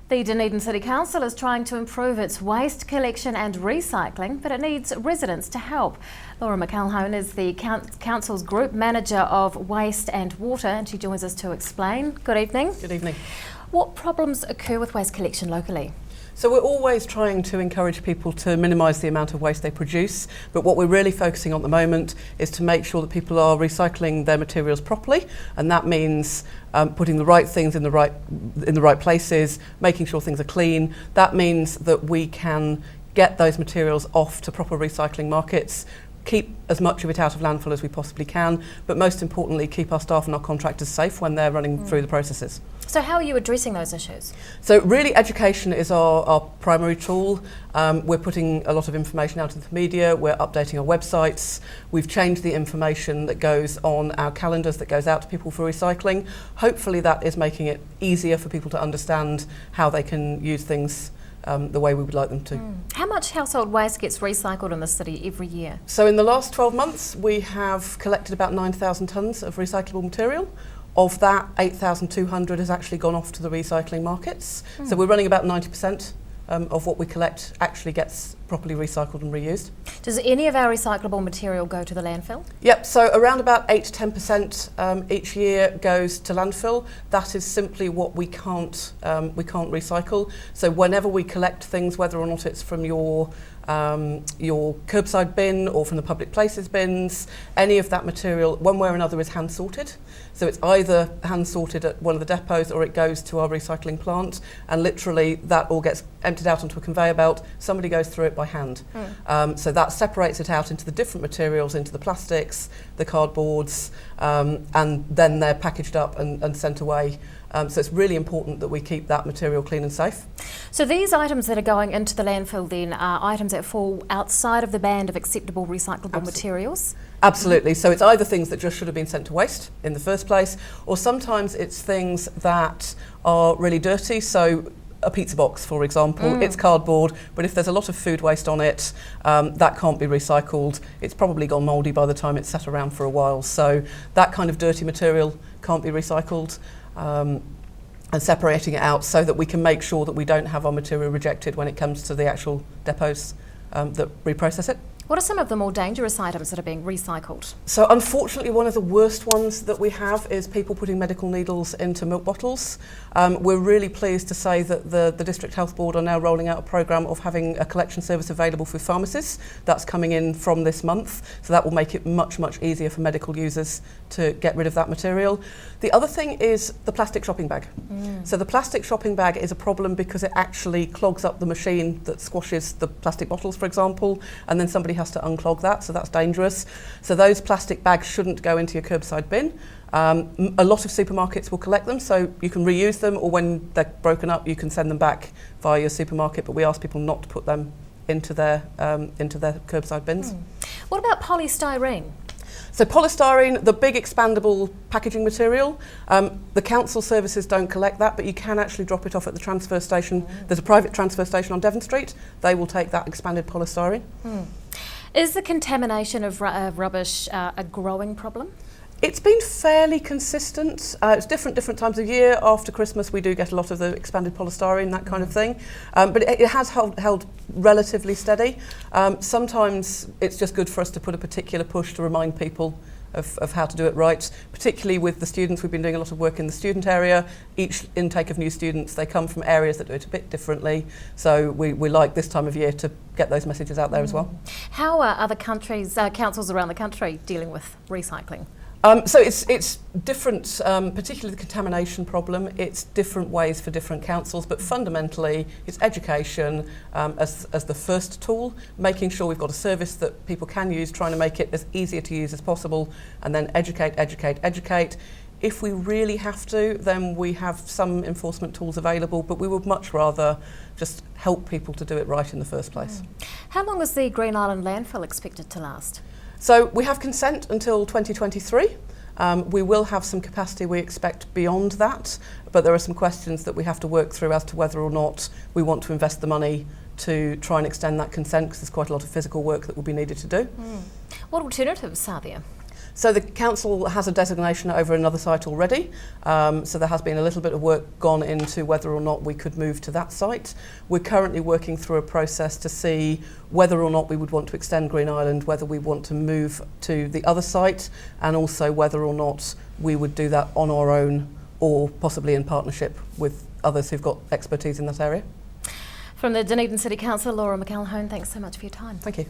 The Dunedin City Council is trying to improve its waste collection and recycling, but it needs residents to help. Laura McElhone is the Council's Group Manager of Waste and Water, and she joins us to explain. Good evening. Good evening. What problems occur with waste collection locally? So we're always trying to encourage people to minimise the amount of waste they produce, but what we're really focusing on at the moment is to make sure that people are recycling their materials properly, and that means putting the right things in the right places, making sure things are clean. That means that we can get those materials off to proper recycling markets, keep as much of it out of landfill as we possibly can, but most importantly keep our staff and our contractors safe when they're running through the processes. So how are you addressing those issues? So really education is our primary tool. We're putting a lot of information out into the media, we're updating our websites, we've changed the information that goes on our calendars that goes out to people for recycling. Hopefully that is making it easier for people to understand how they can use things the way we would like them to. How much household waste gets recycled in the city every year? So in the last 12 months we have collected about 9,000 tonnes of recyclable material. Of that, 8,200 has actually gone off to the recycling markets. So we're running about 90% of what we collect actually gets properly recycled and reused. Does any of our recyclable material go to the landfill? Yep, so around about 8 to 10% each year goes to landfill. That is simply what we can't recycle. So whenever we collect things, whether or not it's from your curbside bin or from the public places bins, any of that material, one way or another, is hand sorted. So it's either hand sorted at one of the depots or it goes to our recycling plant, and literally that all gets emptied out onto a conveyor belt. Somebody goes through it by hand. So that separates it out into the different materials, into the plastics, the cardboards, and then they're packaged up and sent away. So it's really important that we keep that material clean and safe. So these items that are going into the landfill then are items that fall outside of the band of acceptable recyclable materials? Absolutely. So it's either things that just should have been sent to waste in the first place, or sometimes it's things that are really dirty. So a pizza box, for example, it's cardboard, but if there's a lot of food waste on it, that can't be recycled. It's probably gone mouldy by the time it's sat around for a while. So that kind of dirty material can't be recycled. And separating it out so that we can make sure that we don't have our material rejected when it comes to the actual depots that reprocess it. What are some of the more dangerous items that are being recycled? So unfortunately one of the worst ones that we have is people putting medical needles into milk bottles. We're really pleased to say that the District Health Board are now rolling out a programme of having a collection service available for pharmacists. That's coming in from this month, so that will make it much, much easier for medical users to get rid of that material. The other thing is the plastic shopping bag. So the plastic shopping bag is a problem because it actually clogs up the machine that squashes the plastic bottles, for example, and then somebody has to unclog that, so that's dangerous. So those plastic bags shouldn't go into your curbside bin. A lot of supermarkets will collect them, so you can reuse them, or when they're broken up you can send them back via your supermarket, but we ask people not to put them into their curbside bins. What about polystyrene? So polystyrene, the big expandable packaging material, the council services don't collect that, but you can actually drop it off at the transfer station. There's a private transfer station on Devon Street. They will take that expanded polystyrene. Is the contamination of rubbish a growing problem? It's been fairly consistent. It's different times of year. After Christmas we do get a lot of the expanded polystyrene, that kind of thing. But it has held relatively steady. Sometimes it's just good for us to put a particular push to remind people of how to do it right, particularly with the students. We've been doing a lot of work in the student area. Each intake of new students, they come from areas that do it a bit differently, so we like this time of year to get those messages out there as well. How are other councils around the country dealing with recycling? So it's different, particularly the contamination problem. It's different ways for different councils, but fundamentally it's education as the first tool, making sure we've got a service that people can use, trying to make it as easier to use as possible, and then educate. If we really have to, then we have some enforcement tools available, but we would much rather just help people to do it right in the first place. How long is the Green Island landfill expected to last? So we have consent until 2023. We will have some capacity we expect beyond that, but there are some questions that we have to work through as to whether or not we want to invest the money to try and extend that consent, because there's quite a lot of physical work that will be needed to do. What alternatives are there? So the council has a designation over another site already, so there has been a little bit of work gone into whether or not we could move to that site. We're currently working through a process to see whether or not we would want to extend Green Island, whether we want to move to the other site, and also whether or not we would do that on our own or possibly in partnership with others who've got expertise in that area. From the Dunedin City Council, Laura McElhone, thanks so much for your time. Thank you.